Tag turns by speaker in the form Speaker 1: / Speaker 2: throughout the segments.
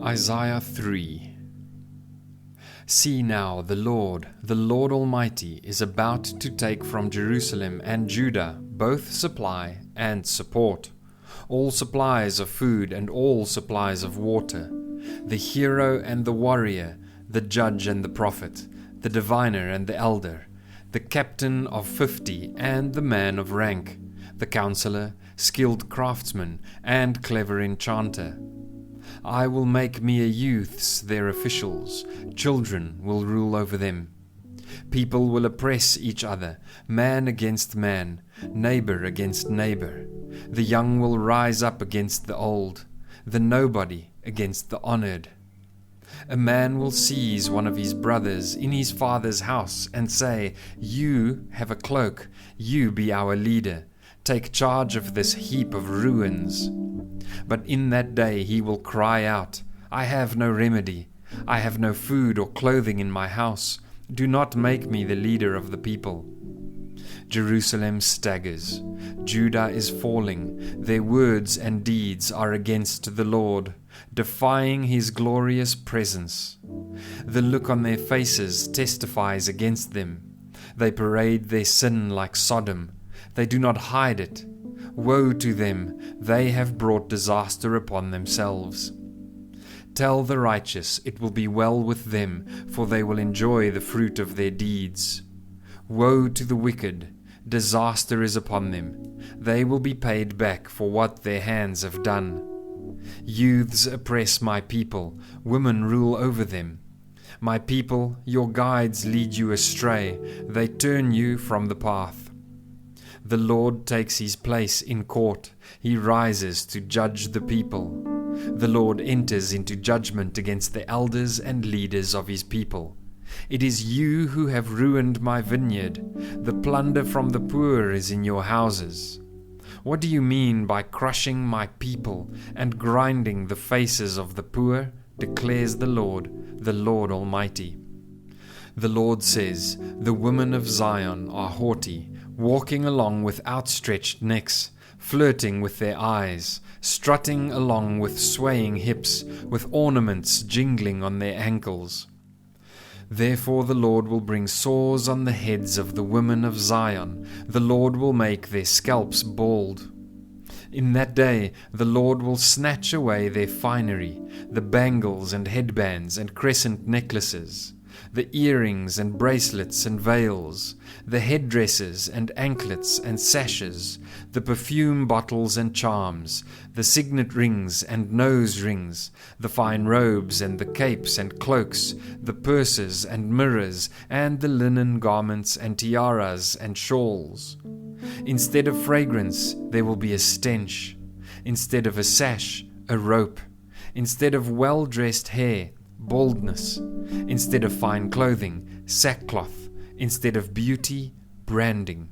Speaker 1: Isaiah 3. See now, the Lord Almighty, is about to take from Jerusalem and Judah both supply and support, all supplies of food and all supplies of water, the hero and the warrior, the judge and the prophet, the diviner and the elder, the captain of 50 and the man of rank, the counselor, skilled craftsman, and clever enchanter. I will make mere youths their officials, children will rule over them. People will oppress each other, man against man, neighbor against neighbor. The young will rise up against the old, the nobody against the honored. A man will seize one of his brothers in his father's house and say, You have a cloak, you be our leader. Take charge of this heap of ruins. But in that day he will cry out, I have no remedy. I have no food or clothing in my house. Do not make me the leader of the people. Jerusalem staggers. Judah is falling. Their words and deeds are against the Lord, defying his glorious presence. The look on their faces testifies against them. They parade their sin like Sodom. They do not hide it. Woe to them, they have brought disaster upon themselves. Tell the righteous it will be well with them, for they will enjoy the fruit of their deeds. Woe to the wicked, disaster is upon them. They will be paid back for what their hands have done. Youths oppress my people, women rule over them. My people, your guides lead you astray, they turn you from the path. The Lord takes his place in court. He rises to judge the people. The Lord enters into judgment against the elders and leaders of his people. It is you who have ruined my vineyard. The plunder from the poor is in your houses. What do you mean by crushing my people and grinding the faces of the poor? Declares the Lord Almighty. The Lord says, The women of Zion are haughty, walking along with outstretched necks, flirting with their eyes, strutting along with swaying hips, with ornaments jingling on their ankles. Therefore the Lord will bring sores on the heads of the women of Zion. The Lord will make their scalps bald. In that day the Lord will snatch away their finery, the bangles and headbands and crescent necklaces, the earrings and bracelets and veils, the headdresses and anklets and sashes, the perfume bottles and charms, the signet rings and nose rings, the fine robes and the capes and cloaks, the purses and mirrors, and the linen garments and tiaras and shawls. Instead of fragrance, there will be a stench. Instead of a sash, a rope. Instead of well-dressed hair, baldness. Instead of fine clothing, sackcloth. Instead of beauty, branding.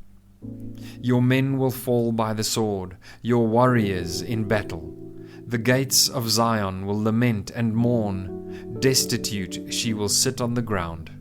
Speaker 1: Your men will fall by the sword, your warriors in battle. The gates of Zion will lament and mourn. Destitute she will sit on the ground.